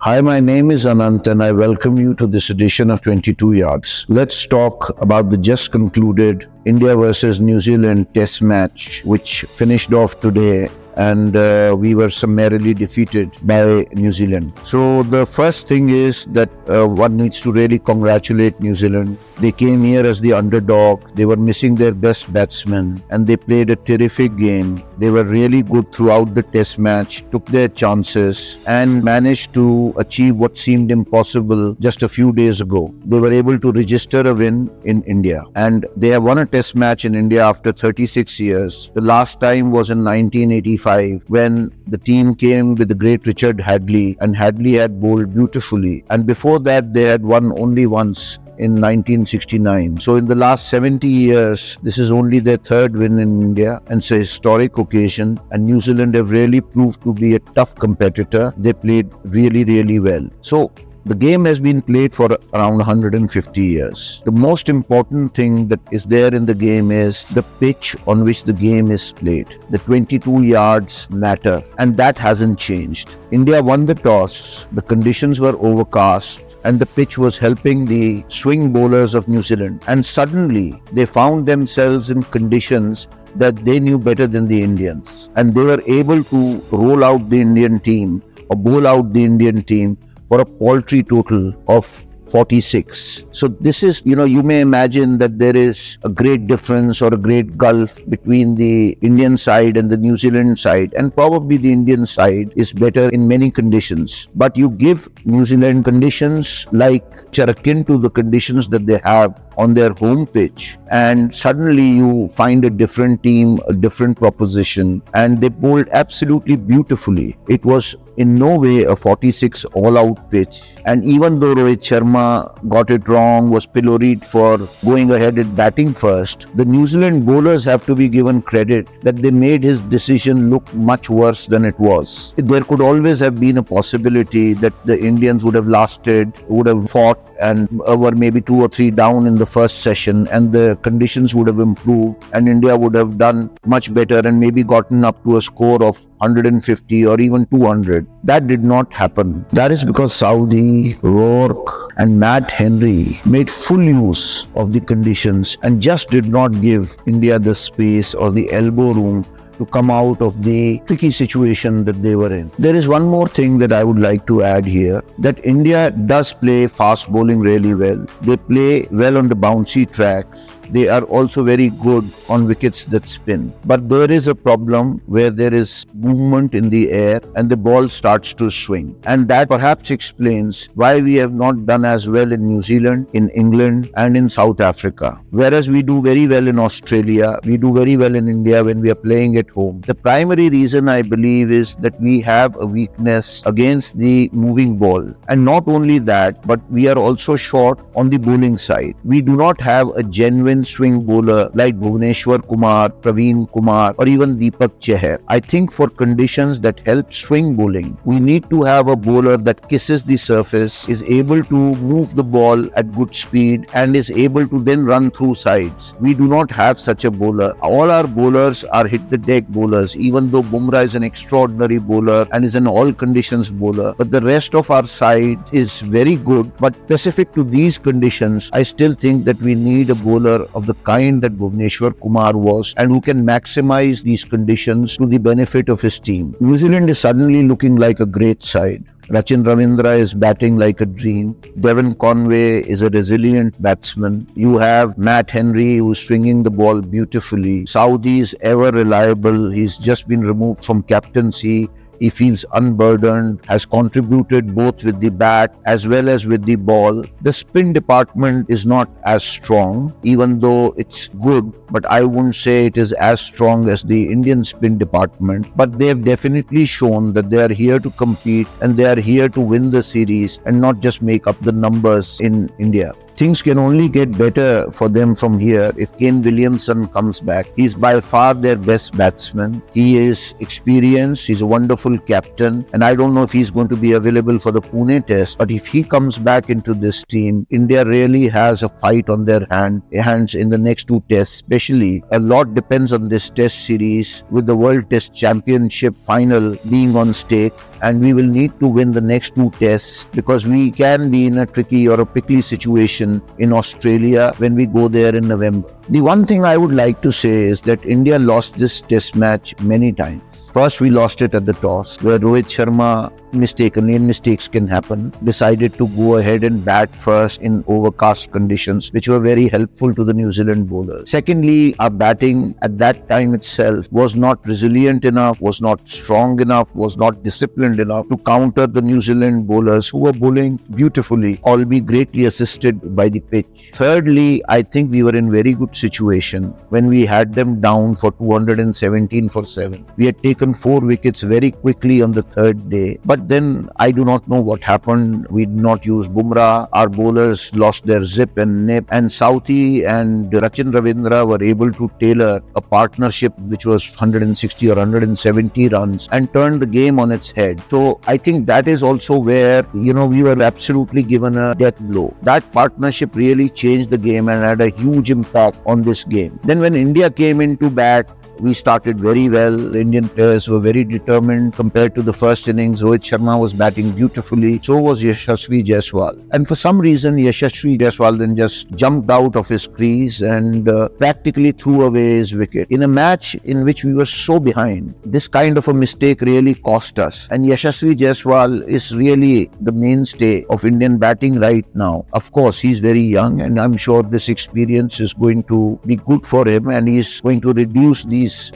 Hi, my name is Anant and I welcome you to this edition of 22 Yards. Let's talk about the just concluded India versus New Zealand test match, which finished off today, and we were summarily defeated by New Zealand. So the first thing is that one needs to really congratulate New Zealand. They came here as the underdog. They were missing their best batsman and they played a terrific game. They were really good throughout the test match, took their chances and managed to achieve what seemed impossible just a few days ago. They were able to register a win in India, and they have won a test match in India after 36 years. The last time was in 1985 when the team came with the great Richard Hadlee, and Hadlee had bowled beautifully. And before that, they had won only once in 1969. So in the last 70 years, this is only their third win in India, and it's a historic occasion, and New Zealand have really proved to be a tough competitor. They played really well. So the game has been played for around 150 years. The most important thing that is there in the game is the pitch on which the game is played. The 22 yards matter, and that hasn't changed. India won the toss, the conditions were overcast, and the pitch was helping the swing bowlers of New Zealand. And suddenly, they found themselves in conditions that they knew better than the Indians. And they were able to roll out the Indian team or bowl out the Indian team for a paltry total of 46. So this is, you may imagine that there is a great difference or a great gulf between the Indian side and the New Zealand side, and probably the Indian side is better in many conditions. But you give New Zealand conditions like akin to the conditions that they have on their home pitch, and suddenly you find a different team, a different proposition, and they bowled absolutely beautifully. It was in no way a 46 all-out pitch, and even though Rohit Sharma got it wrong, was pilloried for going ahead and batting first, the New Zealand bowlers have to be given credit that they made his decision look much worse than it was. There could always have been a possibility that the Indians would have lasted, would have fought, and were maybe 2 or 3 down in the first session, and the conditions would have improved, and India would have done much better and maybe gotten up to a score of 150 or even 200. That did not happen. That is because Southee, Rourke and Matt Henry made full use of the conditions and just did not give India the space or the elbow room to come out of the tricky situation that they were in. There is one more thing that I would like to add here, that India does play fast bowling really well. They play well on the bouncy tracks. They are also very good on wickets that spin. But there is a problem where there is movement in the air and the ball starts to swing. And that perhaps explains why we have not done as well in New Zealand, in England and in South Africa. Whereas we do very well in Australia, we do very well in India when we are playing at home. The primary reason, I believe, is that we have a weakness against the moving ball. And not only that, but we are also short on the bowling side. We do not have a genuine swing bowler like Bhuvneshwar Kumar, Praveen Kumar or even Deepak Chahar. I think for conditions that help swing bowling, we need to have a bowler that kisses the surface, is able to move the ball at good speed and is able to then run through sides. We do not have such a bowler. All our bowlers are hit the deck bowlers, even though Bumrah is an extraordinary bowler and is an all conditions bowler. But the rest of our side is very good. But specific to these conditions, I still think that we need a bowler of the kind that Bhuvneshwar Kumar was, and who can maximize these conditions to the benefit of his team. New Zealand is suddenly looking like a great side. Rachin Ravindra is batting like a dream. Devon Conway is a resilient batsman. You have Matt Henry who's swinging the ball beautifully. Southee is ever reliable. He's just been removed from captaincy. He feels unburdened, has contributed both with the bat as well as with the ball. The spin department is not as strong, even though it's good, but I wouldn't say it is as strong as the Indian spin department. But they have definitely shown that they are here to compete and they are here to win the series and not just make up the numbers in India. Things can only get better for them from here if Kane Williamson comes back. He's by far their best batsman. He is experienced, he's a wonderful captain, and I don't know if he's going to be available for the Pune test, but if he comes back into this team, India really has a fight on their hands in the next two tests, especially. A lot depends on this test series with the World Test Championship final being on stake. and we will need to win the next two tests because we can be in a tricky or a prickly situation in Australia when we go there in November. The one thing I would like to say is that India lost this test match many times. First, we lost it at the toss, where Rohit Sharma mistakenly, and mistakes can happen, decided to go ahead and bat first in overcast conditions, which were very helpful to the New Zealand bowlers. Secondly, our batting at that time itself was not resilient enough, was not strong enough, was not disciplined enough to counter the New Zealand bowlers who were bowling beautifully, albeit greatly assisted by the pitch. Thirdly, I think we were in very good situation when we had them down for 217 for 7. We had taken 4 wickets very quickly on the third day, but then I do not know what happened. We did not use Bumrah. Our bowlers lost their zip and nip, and Southee and Rachin Ravindra were able to tailor a partnership which was 160 or 170 runs and turned the game on its head. So I think that is also where, we were absolutely given a death blow. That partnership really changed the game and had a huge impact on this game. Then when India came into bat, we started very well. The Indian players were very determined. Compared to the first innings, Rohit Sharma was batting beautifully. So was Yashasvi Jaiswal. And for some reason, Yashasvi Jaiswal then just jumped out of his crease and practically threw away his wicket. In a match in which we were so behind, this kind of a mistake really cost us. And Yashasvi Jaiswal is really the mainstay of Indian batting right now. Of course, he's very young, and I'm sure this experience is going to be good for him, and he's going to reduce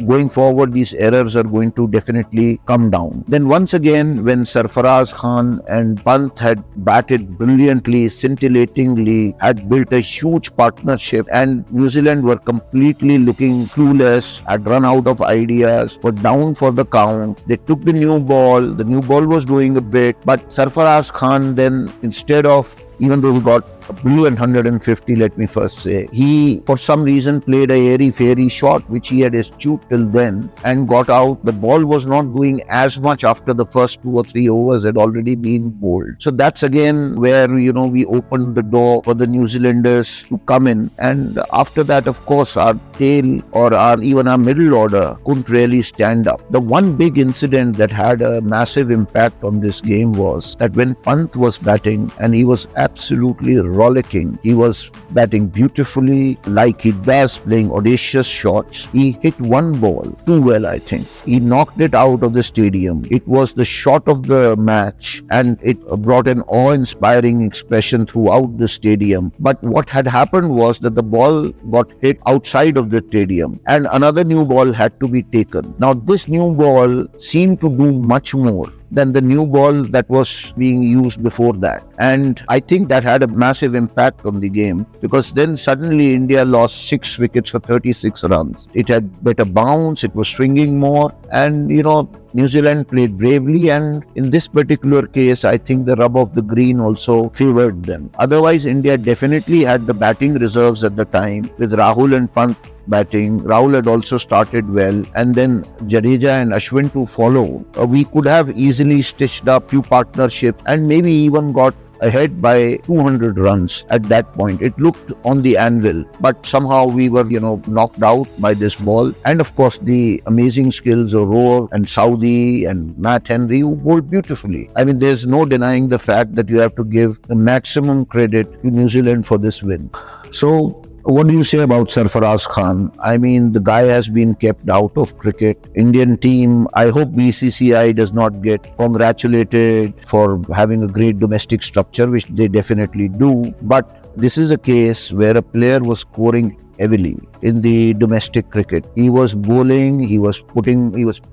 going forward. These errors are going to definitely come down. Then once again, when Sarfaraz Khan and Pant had batted brilliantly, scintillatingly, had built a huge partnership, and New Zealand were completely looking clueless, had run out of ideas, were down for the count. They took the new ball. The new ball was doing a bit, but Sarfaraz Khan then, instead of, even though he got a brilliant 150, let me first say, he for some reason played a airy-fairy shot which he had eschewed till then and got out. The ball was not doing as much after the first 2 or 3 overs had already been bowled. So that's again where, we opened the door for the New Zealanders to come in. And after that, of course, our tail or even our middle order couldn't really stand up. The one big incident that had a massive impact on this game was that when Pant was batting, and he was absolutely rollicking. He was batting beautifully like he does, playing audacious shots. He hit one ball too well, I think. He knocked it out of the stadium. It was the shot of the match, and it brought an awe-inspiring expression throughout the stadium. But what had happened was that the ball got hit outside of the stadium, and another new ball had to be taken. Now, this new ball seemed to do much more than the new ball that was being used before that. And I think that had a massive impact on the game, because then suddenly India lost 6 wickets for 36 runs. It had better bounce, it was swinging more, and New Zealand played bravely, and in this particular case, I think the rub of the green also favored them. Otherwise, India definitely had the batting reserves at the time, with Rahul and Pant batting. Rahul had also started well, and then Jadeja and Ashwin to follow. We could have easily stitched up few partnerships and maybe even got ahead by 200 runs at that point. It looked on the anvil, but somehow we were, knocked out by this ball. And of course, the amazing skills of Roar and Southee and Matt Henry, who bowled beautifully. I mean, there's no denying the fact that you have to give the maximum credit to New Zealand for this win. So, what do you say about Sarfaraz Khan? I mean, the guy has been kept out of cricket. Indian team, I hope BCCI does not get congratulated for having a great domestic structure, which they definitely do. But this is a case where a player was scoring heavily in the domestic cricket. He was bowling, he was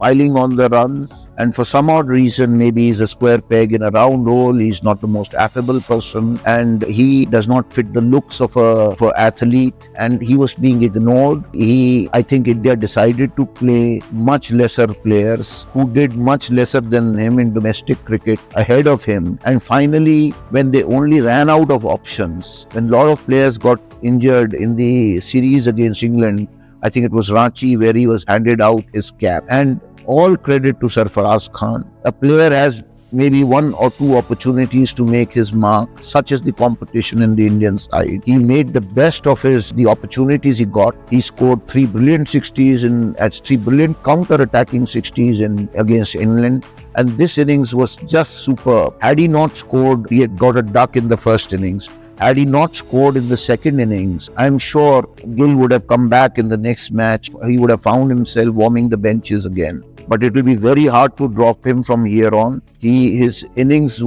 piling on the runs, and for some odd reason, maybe he's a square peg in a round hole, he's not the most affable person, and he does not fit the looks of an athlete, and he was being ignored. I think India decided to play much lesser players who did much lesser than him in domestic cricket ahead of him. And finally, when they only ran out of options, when a lot of players got injured in the series against England, I think it was Ranchi, where he was handed out his cap. And all credit to Sarfaraz Khan. A player has maybe one or two opportunities to make his mark, such as the competition in the Indian side. He made the best of the opportunities he got. He scored three brilliant 60s three brilliant counter-attacking 60s against England. And this innings was just superb. Had he not scored, he had got a duck in the first innings. Had he not scored in the second innings, I'm sure Gill would have come back in the next match. He would have found himself warming the benches again. But it will be very hard to drop him from here on. His innings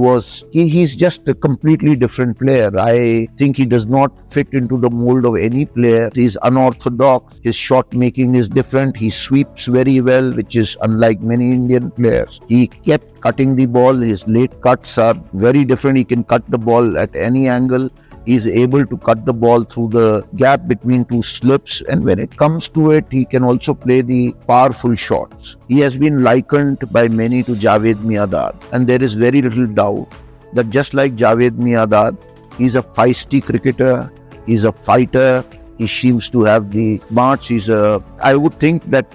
he's just a completely different player. I think he does not fit into the mold of any player. He's unorthodox. His shot making is different. He sweeps very well, which is unlike many Indian players. He kept cutting the ball. His late cuts are very different. He can cut the ball at any angle. He's able to cut the ball through the gap between two slips, and when it comes to it, he can also play the powerful shots. He has been likened by many to Javed Miandad, and there is very little doubt that just like Javed Miandad, he's a feisty cricketer, he's a fighter, he seems to have the smarts. I would think that,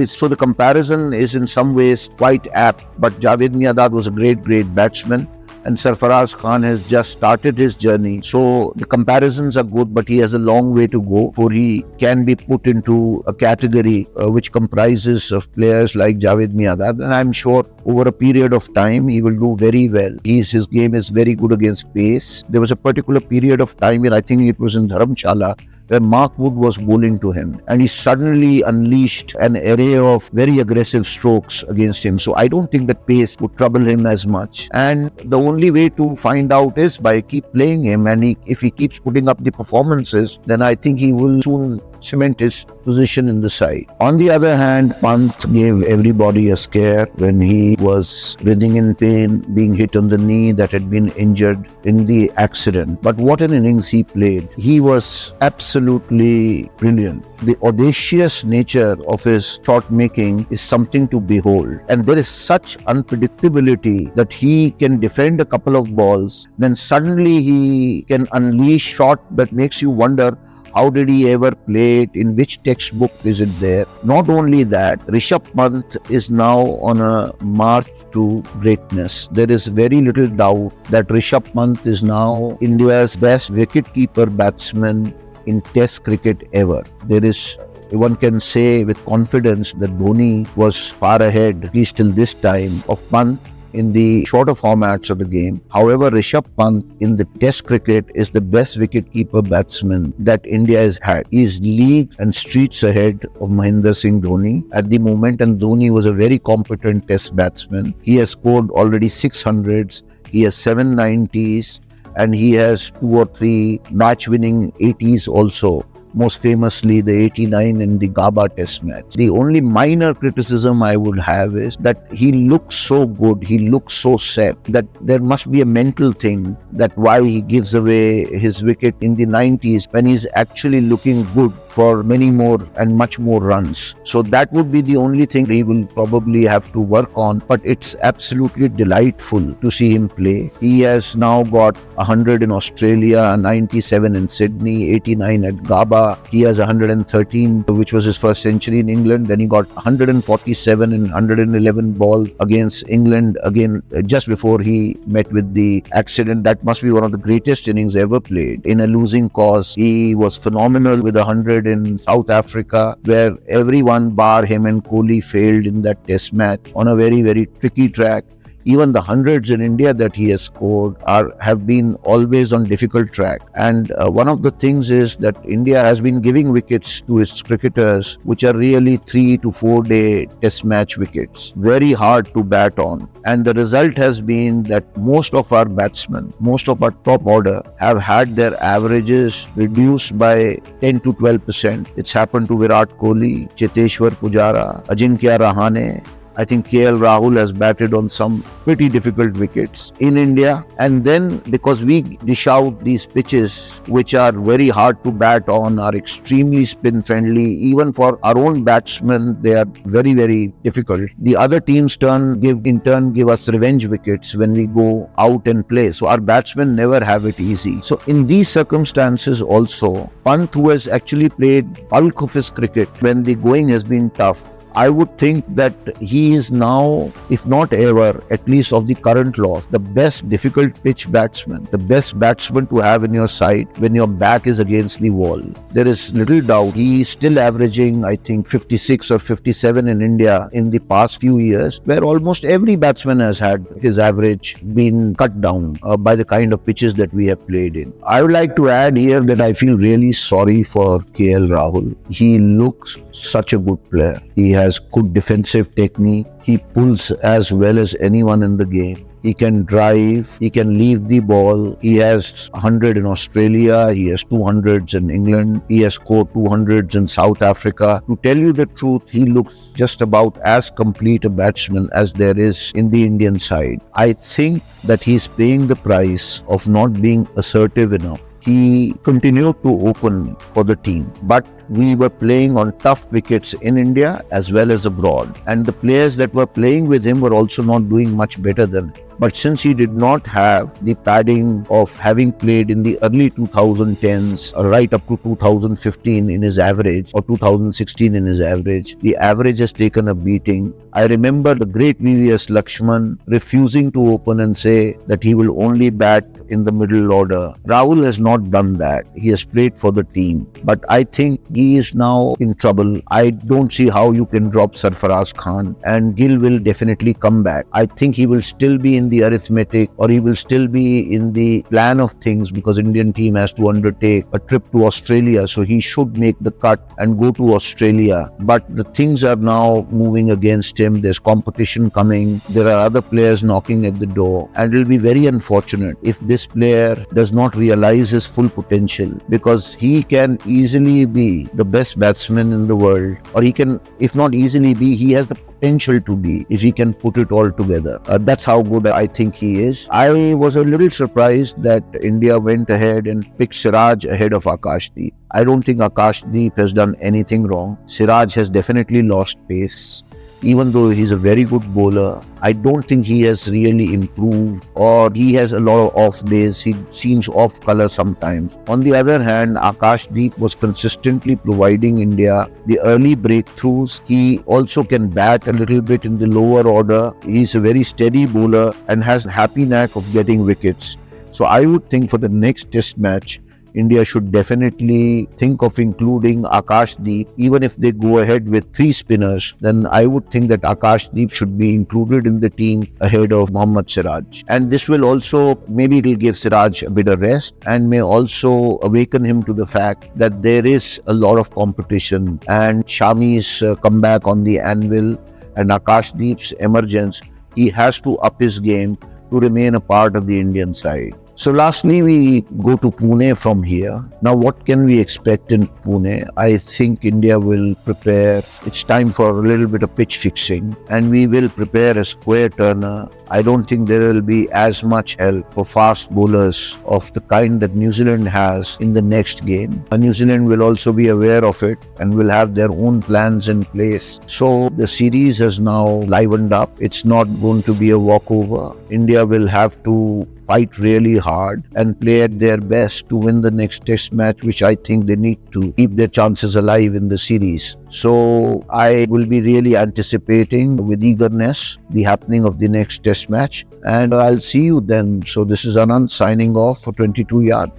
so the comparison is in some ways quite apt, but Javed Miandad was a great batsman. And Sarfaraz Khan has just started his journey. So the comparisons are good, but he has a long way to go before he can be put into a category which comprises of players like Javed Miandad. And I'm sure over a period of time, he will do very well. His game is very good against pace. There was a particular period of time where I think it was in Dharamshala, where Mark Wood was bowling to him, and he suddenly unleashed an array of very aggressive strokes against him. So I don't think that pace would trouble him as much. And the only way to find out is by keep playing him, and if he keeps putting up the performances, then I think he will soon cement his position in the side. On the other hand, Pant gave everybody a scare when he was writhing in pain, being hit on the knee that had been injured in the accident. But what an innings he played. He was absolutely brilliant. The audacious nature of his shot making is something to behold. And there is such unpredictability that he can defend a couple of balls, then suddenly he can unleash shot that makes you wonder, how did he ever play it? In which textbook is it there? Not only that, Rishabh Pant is now on a march to greatness. There is very little doubt that Rishabh Pant is now India's best wicket-keeper batsman in Test cricket ever. One can say with confidence that Dhoni was far ahead, at least till this time, of Pant in the shorter formats of the game. However, Rishabh Pant in the Test cricket is the best wicketkeeper batsman that India has had. He is leagues and streets ahead of Mahendra Singh Dhoni at the moment, and Dhoni was a very competent Test batsman. He has scored already 600s, he has 790s, and he has 2 or 3 match-winning 80s also. Most famously the 89 in the Gaba Test match. The only minor criticism I would have is that he looks so good, he looks so set, that there must be a mental thing that why he gives away his wicket in the 90s when he's actually looking good for many more and much more runs. So that would be the only thing he will probably have to work on, but it's absolutely delightful to see him play. He has now got 100 in Australia, 97 in Sydney, 89 at Gaba. He has 113, which was his first century in England. Then he got 147 in 111 balls against England, again just before he met with the accident. That must be one of the greatest innings ever played in a losing cause. He was phenomenal with 100 in South Africa, where everyone bar him and Kohli failed in that Test match on a very, very tricky track. Even the hundreds in India that he has scored have been always on difficult track. And one of the things is that India has been giving wickets to its cricketers, which are really 3 to 4 day Test match wickets. Very hard to bat on. And the result has been that most of our batsmen, most of our top order have had their averages reduced by 10 to 12%. It's happened to Virat Kohli, Cheteshwar Pujara, Ajinkya Rahane. I think KL Rahul has batted on some pretty difficult wickets in India. And then because we dish out these pitches, which are very hard to bat on, are extremely spin friendly, even for our own batsmen, they are very, very difficult. The other teams in turn give us revenge wickets when we go out and play. So our batsmen never have it easy. So in these circumstances also, Pant, who has actually played bulk of his cricket when the going has been tough, I would think that he is now, if not ever, at least of the current lot, the best difficult pitch batsman, the best batsman to have in your side when your back is against the wall. There is little doubt he is still averaging, I think, 56 or 57 in India in the past few years, where almost every batsman has had his average been cut down by the kind of pitches that we have played in. I would like to add here that I feel really sorry for KL Rahul. He looks such a good player. He has good defensive technique. He pulls as well as anyone in the game. He can drive, he can leave the ball. He has 100 in Australia, he has 200s in England, he has scored 200s in South Africa. To tell you the truth, he looks just about as complete a batsman as there is in the Indian side. I think that he's paying the price of not being assertive enough. He continued to open for the team, but we were playing on tough wickets in India as well as abroad, and the players that were playing with him were also not doing much better than him. But since he did not have the padding of having played in the early 2010s right up to 2015 in his average, or 2016 in his average, the average has taken a beating. I remember the great VVS Lakshman refusing to open and say that he will only bat in the middle order. Rahul has not done that. He has played for the team. But I think he is now in trouble. I don't see how you can drop Sarfaraz Khan, and Gill will definitely come back. I think he will still be in the arithmetic, or he will still be in the plan of things, because Indian team has to undertake a trip to Australia, so he should make the cut and go to Australia. But the things are now moving against him. There's competition coming. There are other players knocking at the door, and it will be very unfortunate if this player does not realize his full potential, because he can easily be the best batsman in the world, or he can, if not easily be, he has the potential to be, if he can put it all together. That's how good I think he is. I was a little surprised that India went ahead and picked Siraj ahead of Akashdeep. I don't think Akashdeep has done anything wrong. Siraj has definitely lost pace. Even though he's a very good bowler, I don't think he has really improved, or he has a lot of off days. He seems off color sometimes. On the other hand, Akashdeep was consistently providing India the early breakthroughs. He also can bat a little bit in the lower order. He's a very steady bowler and has a happy knack of getting wickets. So I would think for the next test match, India should definitely think of including Akashdeep. Even if they go ahead with 3 spinners, then I would think that Akashdeep should be included in the team ahead of Mohammad Siraj. And this will also, maybe it will give Siraj a bit of rest, and may also awaken him to the fact that there is a lot of competition, and Shami's comeback on the anvil and Akashdeep's emergence, he has to up his game to remain a part of the Indian side. So lastly, we go to Pune from here. Now, what can we expect in Pune? I think India will prepare. It's time for a little bit of pitch fixing, and we will prepare a square turner. I don't think there will be as much help for fast bowlers of the kind that New Zealand has in the next game. New Zealand will also be aware of it and will have their own plans in place. So the series has now livened up. It's not going to be a walkover. India will have to fight really hard and play at their best to win the next test match, which I think they need to keep their chances alive in the series. So I will be really anticipating with eagerness the happening of the next test match, and I'll see you then. So this is Anand signing off for 22 Yards.